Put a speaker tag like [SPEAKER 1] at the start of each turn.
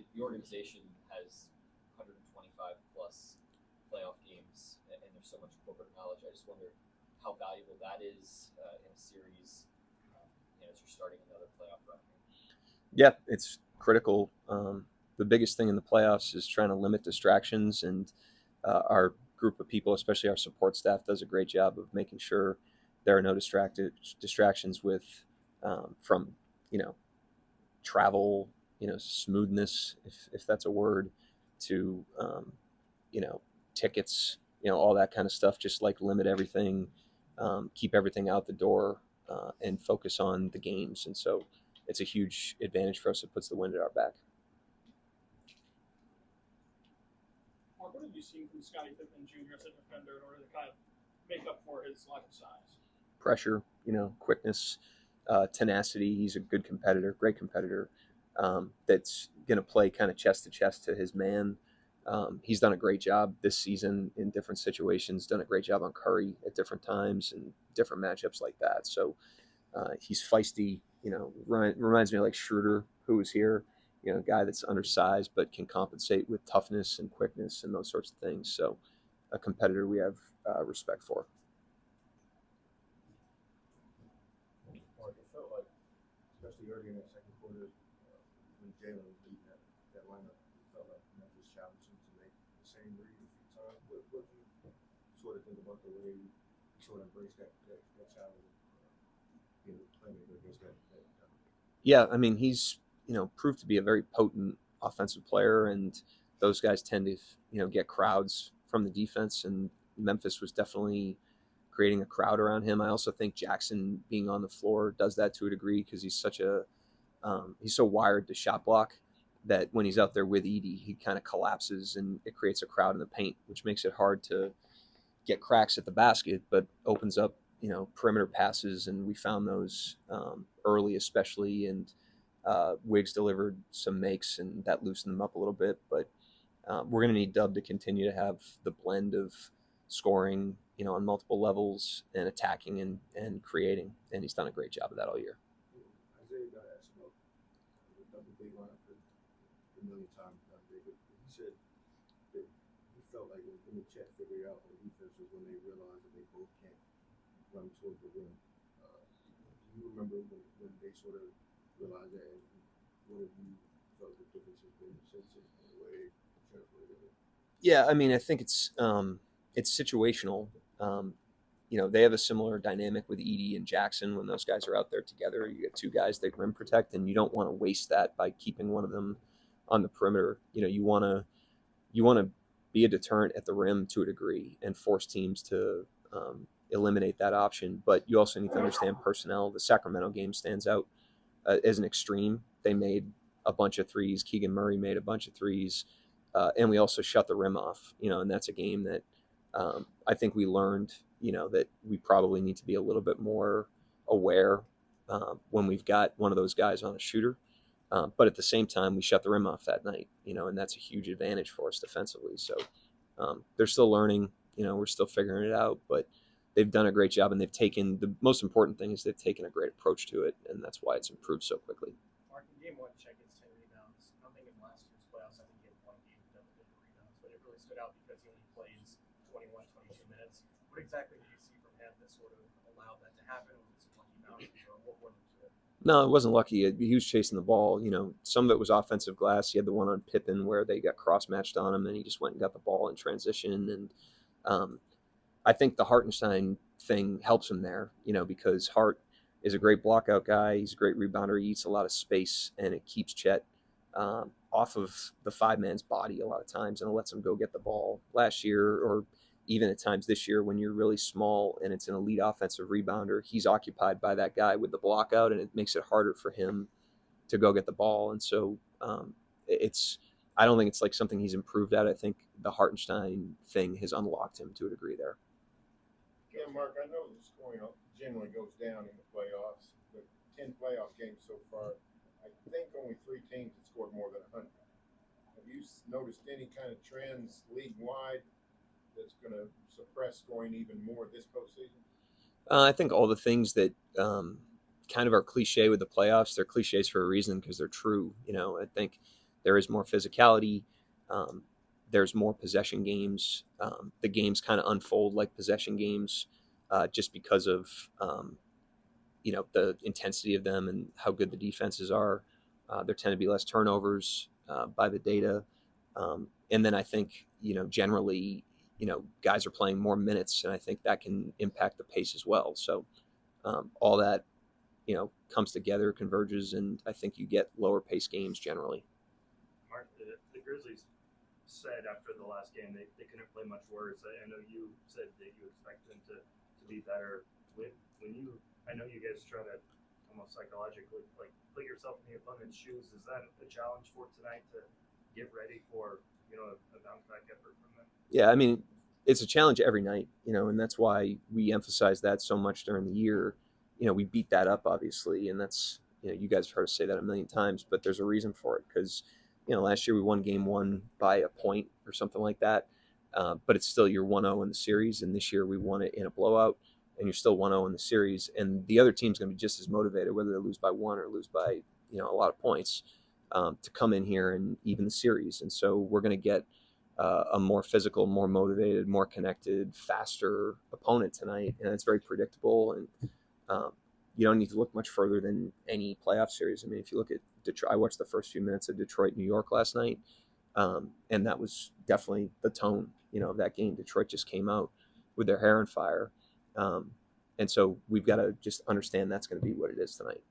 [SPEAKER 1] the organization has 125 plus playoff games, and there's so much corporate knowledge. I just wonder how valuable that is in a series, as you're starting another playoff run.
[SPEAKER 2] Yeah, it's critical. The biggest thing in the playoffs is trying to limit distractions, and our group of people, especially our support staff, does a great job of making sure there are no distractions with from travel, smoothness, if that's a word, to tickets, all that kind of stuff. Just like limit everything, keep everything out the door, and focus on the games. And so it's a huge advantage for us. It puts the wind at our back.
[SPEAKER 3] Mark, what have you seen from Scottie Pippen Jr. as a defender in order to kind of make up for his lack of size?
[SPEAKER 2] Pressure, quickness, tenacity. He's a good competitor, great competitor, that's going to play kind of chest to chest to his man. He's done a great job this season in different situations, done a great job on Curry at different times and different matchups like that. So he's feisty, reminds me of like Schroeder, who was here, a guy that's undersized but can compensate with toughness and quickness and those sorts of things. So a competitor we have respect for.
[SPEAKER 4] Mark, it felt like, especially early in that second quarter, when Jalen was leading that lineup, it felt like Memphis challenged him to make the same read a few times. What do you sort of think about the way you sort of embrace that challenge, being a playmaker against that?
[SPEAKER 2] Yeah, I mean, he's proved to be a very potent offensive player, and those guys tend to get crowds from the defense, and Memphis was definitely creating a crowd around him. I also think Jackson being on the floor does that to a degree because he's he's so wired to shot block that when he's out there with Edey, he kind of collapses and it creates a crowd in the paint, which makes it hard to get cracks at the basket, but opens up perimeter passes, and we found those early especially, and Wiggs delivered some makes, and that loosened them up a little bit. But we're going to need Dub to continue to have the blend of scoring, on multiple levels and attacking and creating, and he's done a great job of that all year.
[SPEAKER 4] Isaiah got asked about the double big lineup a million times, but he said that he felt like when him and Chet figured out on defense was when they realized that they both can't run towards the rim. Do you remember when they sort of realized that? And what have you felt the difference has been since in the way Chet played it?
[SPEAKER 2] Yeah, I mean, I think it's situational. They have a similar dynamic with Edey and Jackson when those guys are out there together. You get two guys that rim protect, and you don't want to waste that by keeping one of them on the perimeter. You want to be a deterrent at the rim to a degree and force teams to eliminate that option. But you also need to understand personnel. The Sacramento game stands out as an extreme. They made a bunch of threes. Keegan Murray made a bunch of threes. And we also shut the rim off, and that's a game that I think we learned, that we probably need to be a little bit more aware when we've got one of those guys on a shooter. But at the same time, we shut the rim off that night, and that's a huge advantage for us defensively. So they're still learning, we're still figuring it out, but they've done a great job, and the most important thing is they've taken a great approach to it, and that's why it's improved so quickly.
[SPEAKER 3] Mark, in game one, Chet gets 10 rebounds. I'm thinking last year's playoffs, I think he had one game with double-digit rebounds, but it really stood out because he only plays 21, 22 minutes. What exactly did you see from him that sort of allowed that to happen? Was it some lucky bounces, or what was it?
[SPEAKER 2] No, it wasn't lucky. He was chasing the ball. Some of it was offensive glass. He had the one on Pippen where they got cross-matched on him, and he just went and got the ball in transition. And I think the Hartenstein thing helps him there, because Hart is a great blockout guy. He's a great rebounder. He eats a lot of space, and it keeps Chet off of the five-man's body a lot of times, and it lets him go get the ball. Last year, or even at times this year, when you're really small and it's an elite offensive rebounder, he's occupied by that guy with the block out, and it makes it harder for him to go get the ball. And so I don't think it's like something he's improved at. I think the Hartenstein thing has unlocked him to a degree there.
[SPEAKER 4] Yeah, Mark, I know the scoring generally goes down in the playoffs, but 10 playoff games so far, I think only 3 teams have scored more than 100. Have you noticed any kind of trends league-wide that's going to suppress scoring even more this postseason?
[SPEAKER 2] I think all the things that kind of are cliche with the playoffs, they're cliches for a reason because they're true. I think there is more physicality. There's more possession games. The games kind of unfold like possession games, just because of the intensity of them and how good the defenses are. There tend to be less turnovers by the data, and then I think generally guys are playing more minutes, and I think that can impact the pace as well. So all that comes together, converges, and I think you get lower pace games generally.
[SPEAKER 5] Mark, the Grizzlies said after the last game they couldn't play much worse. I know you said that you expect them to be better. I know you guys try to almost psychologically put yourself in the opponent's shoes. Is that a challenge for tonight to get ready for a bounce back effort from them?
[SPEAKER 2] Yeah, I mean, it's a challenge every night, and that's why we emphasize that so much during the year. We beat that up, obviously, and that's, you guys have heard us say that a million times, but there's a reason for it, because, last year we won game 1 by a point or something like that, but it's still, you're 1-0 in the series, and this year we won it in a blowout, and you're still 1-0 in the series, and the other team's going to be just as motivated, whether they lose by 1 or lose by, a lot of points, to come in here and even the series. And so we're going to get a more physical, more motivated, more connected, faster opponent tonight, and it's very predictable. And you don't need to look much further than any playoff series. I mean, if you look at Detroit, I watched the first few minutes of Detroit, New York last night, and that was definitely the tone, of that game. Detroit just came out with their hair on fire, and so we've got to just understand that's going to be what it is tonight.